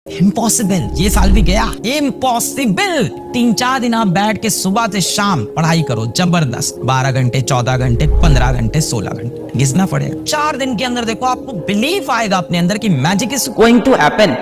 Impossible, ये साल भी गया। इम्पॉसिबल। 3-4 दिन आप बैठ के सुबह से शाम पढ़ाई करो जबरदस्त, 12 घंटे, 14 घंटे, 15 घंटे, 16 घंटे घिसना पड़ेगा। 4 दिन के अंदर देखो आपको बिलीफ आएगा अपने अंदर की magic is going to happen.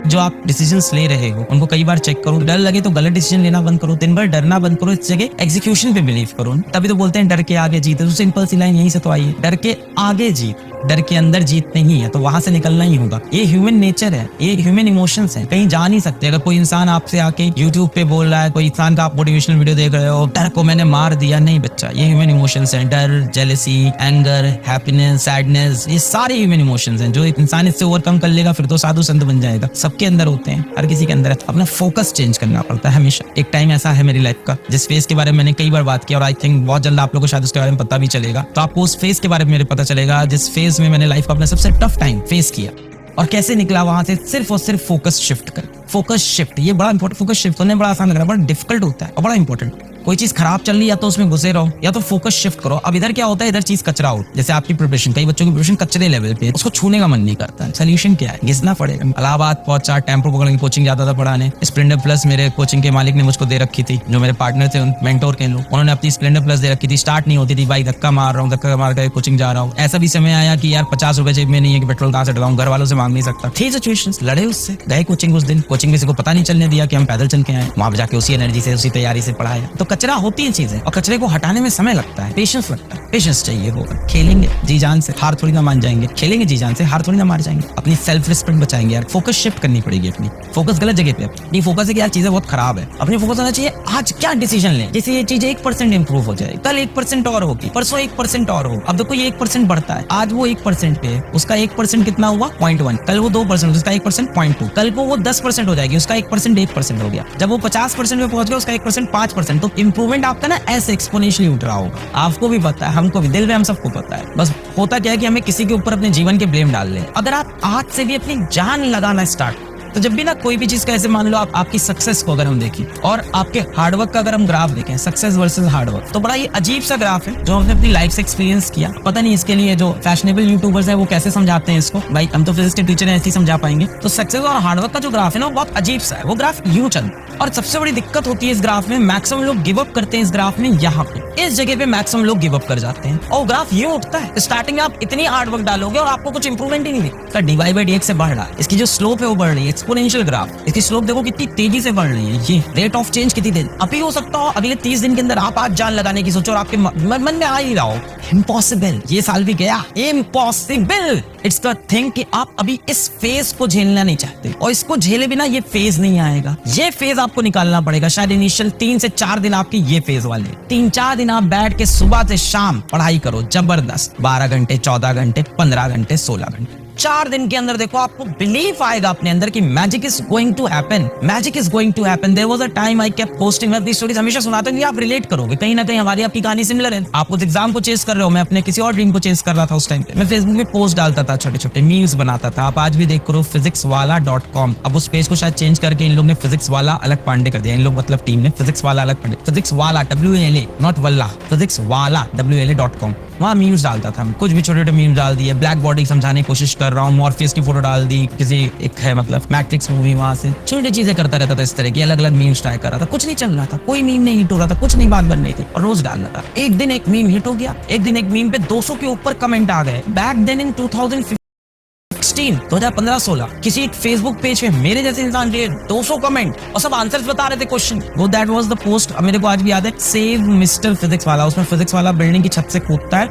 जो आप डिसीजंस ले रहे हो उनको कई बार चेक करो, डर लगे तो गलत डिसीजन लेना बंद करो, दिन भर डरना बंद करो, इस जगह एग्जीक्यूशन पे बिलीव करो। तभी तो बोलते हैं डर के आगे जीत है। तो सिंपल सी लाइन यहीं से तो आई है, डर के आगे जीत, डर के अंदर जीत नहीं है, तो वहां से निकलना ही होगा। ये ह्यूमन नेचर है, ये ह्यूमन इमोशंस है, कहीं जा नहीं सकते। अगर कोई इंसान आपसे आके यूट्यूब पे बोल रहा है, कोई इंसान का आप मोटिवेशनल वीडियो देख रहे हो, डर को मैंने मार दिया, नहीं बच्चा, ये ह्यूमन इमोशंस हैं। डर, जेलसी, एंगर, हैप्पीनेस, सैडनेस, ये सारे ह्यूमन इमोशंस हैं। जो एक इंसान इससे ओवरकम कर लेगा फिर तो साधु संत बन जाएगा। सबके अंदर होते हैं, हर किसी के अंदर है। अपना फोकस चेंज करना पड़ता है हमेशा। एक टाइम ऐसा है मेरी लाइफ का जिस फेज के बारे में मैंने कई बार बात की और आई थिंक बहुत जल्द आप लोगों को शायद उसके बारे में पता भी चलेगा। तो आपको उस फेज के बारे में मेरे पता चलेगा जिस फेज में मैंने लाइफ का अपना सबसे टफ टाइम फेस किया और कैसे निकला वहां से, सिर्फ और सिर्फ फोकस शिफ्ट कर। फोकस शिफ्ट, ये बड़ा इंपॉर्टेंट। फोकस शिफ्ट होने बड़ा आसान लग रहा है, बड़ा डिफिकल्ट होता है और बड़ा इंपॉर्टेंट। कोई चीज खराब चल रही है या तो उसमें घुसे रहो या तो फोकस शिफ्ट करो। अब इधर क्या होता है, इधर चीज कचरा हो, जैसे आपकी प्रिपरेशन, कई बच्चों की प्रिपरेशन कचरे लेवल पे, उसको छूने का मन नहीं करता है। सोल्यूशन क्या है, घिसना पड़ेगा। इलाहाबाद पहुंचा, टेम्पो पकड़ के कोचिंग जाता था पढ़ाने। स्प्लेंडर प्लस मेरे कोचिंग के मालिक ने मुझको दे रखी थी, जो मेरे पार्टनर थे, मेंटोर के लोग, उन्होंने अपनी स्प्लेंडर प्लस दे रखी थी। स्टार्ट नहीं होती थी, भाई धक्का मार रहा हूँ, धक्का मार कर कोचिंग जा रहा हूँ। ऐसा भी समय आया कि यार 50 रुपए जेब में नहीं है कि पेट्रोल कहाँ से डलाऊं, घर वालों से मांग नहीं सकता। थी सिचुएशंस, लड़े उससे, गए कोचिंग। उस दिन कोचिंग में किसी को पता नहीं चलने दिया कि हम पैदल चल के आए, वहां जाके उसी एनर्जी से, उसी तैयारी से पढ़ाया। तो कचरा होती है चीजें और कचरे को हटाने में समय लगता है, पेशेंस लगता है। पेशेंस चाहिए होगा। खेलेंगे जी जान से, हार थोड़ी ना मान जाएंगे। खेलेंगे जी जान से, हार थोड़ी ना मार जाएंगे। अपनी सेल्फ रिस्पेक्ट बचाएंगे यार। फोकस शिफ्ट करनी पड़ेगी अपनी। फोकस गलत जगह पे अपनी फोकस है कि यार चीजें बहुत खराब है। अपनी फोकस होना चाहिए आज क्या डिसीजन लें, जैसे ये चीज 1% इंप्रूव हो जाए, कल 1% और होगी, परसों 1% और हो। अब देखो ये 1% बढ़ता है, आज वो 1% पे है, उसका 1% कितना हुआ 0.1, कल वो 2%, उसका 1% 0.2, कल को वो 10% हो जाएगी, उसका 1% 1% हो गया। जब वो 50% पे पहुंच गया, उसका 1% 5%। तो इंप्रूवमेंट आपका ना ऐसे एक्सपोनेंशियली उठ रहा होगा। आपको भी पता है, हमको भी, दिल में हम सबको पता है। बस होता क्या है कि हमें किसी के ऊपर अपने जीवन के ब्लेम डाल लें। अगर आप आज से भी अपनी जान लगाना स्टार्ट, तो जब भी ना कोई भी चीज का, ऐसे मान लो आपकी सक्सेस को अगर हम देखें और आपके हार्डवर्क का अगर हम ग्राफ देखें, सक्सेस वर्सेस हार्डवर्क, तो बड़ा ये अजीब सा ग्राफ है जो हमने अपनी लाइफ से एक्सपीरियंस किया। पता नहीं इसके लिए जो फैशनेबल यूट्यूबर्स है वो कैसे समझाते हैं इसको, भाई हम तो फिजिक्स के टीचर हैं, ऐसे ही समझा पाएंगे। तो सक्सेस और हार्डवर्क का जो ग्राफ है ना, वो बहुत अजीब सा है। वो ग्राफ यूं चल, और सबसे बड़ी दिक्कत होती है इस ग्राफ में, मैक्सिमम लोग गिव अप करते हैं इस ग्राफ में। यहाँ पे इस जगह पे मैक्सिमम लोग गिव अप कर जाते हैं और ग्राफ यूं उठता है। स्टार्टिंग में आप इतनी हार्डवर्क डालोगे और आपको कुछ इंप्रूवमेंट ही नहीं दिखता। dy/dx से बढ़ रहा है, इसकी जो स्लोप है वो बढ़ रही है, एक्सपोनेंशियल ग्राफ। इसकी स्लोप देखो कितनी तेजी से बढ़ रही है। ये रेट ऑफ चेंज कितनी तेज। अभी हो सकता हो अगले 30 दिन के अंदर आप आज जान लगाने की सोचो और आपके मन में आ ही रहा हो इम्पॉसिबल, ये साल भी गया। इम्पॉसिबल, इट्स द थिंग कि आप अभी इस फेज को झेलना नहीं चाहते और इसको झेले बिना ये फेज नहीं आएगा। ये फेज आपको निकालना पड़ेगा। शायद इनिशियल 3 से 4 दिन आपके ये फेज वाले, 3-4 दिन आप बैठ के सुबह से शाम पढ़ाई करो जबरदस्त, 12 घंटे, 14 घंटे, 15 घंटे, 16 घंटे। 4 दिन के अंदर देखो आपको बिलीफ आएगा अपने अंदर की magic is going to happen. Magic is going to happen. There was a time I kept posting, मैं अपनी स्टोरीज हमेशा सुनाता हूं कि आप रिलेट करोगे, कहीं ना कहीं हमारी आपकी कहानी सिमिलर है। आप उस एग्जाम को चेस कर रहे हो, मैं अपने किसी और ड्रीम को चेस कर रहा था उस टाइम पे। मैं फेसबुक में पोस्ट डालता था, छोटे छोटे मीम्स बनाता था। आप आज भी देख करो physicswala.com। अब उस पेज को शायद चेंज करके इन लोग ने फिजिक्स वाला अलग पांडे कर दिया। इन लोग मतलब टीम ने फिजिक्स वाला अलग पांडे, फिजिक्स वाला WALA नॉट वल्ला, फिजिक्स वाला WALA.com। वहाँ मीम्स डालता था, कुछ भी छोटे छोटे मीम्स डाल दिए। ब्लैक बॉडी समझाने की कोशिश कर रहा हूँ, मॉर्फियस की फोटो डाल दी, किसी एक है मतलब मैट्रिक्स मूवी, वहां से छोटी चीजें करता रहता था। इस तरह की अलग अलग मीम्स ट्राई कर रहा था। कुछ नहीं चल रहा था, कोई मीम नहीं हिट हो रहा था, कुछ नहीं बात बन रही थी और रोज डाल रहा था। एक दिन एक मीम हिट हो गया, एक दिन एक मीम पे 200 के ऊपर कमेंट आ गए। बैक देन इन 2015-16 किसी फेसबुक पेज पे मेरे जैसे इंसान के 200 कमेंट और सब आंसर्स बता रहे थे क्वेश्चन। वो दैट वाज द पोस्ट, मेरे को आज भी याद है, सेव मिस्टर फिजिक्स वाला। उसमें फिजिक्स वाला बिल्डिंग की छत से कूदता है,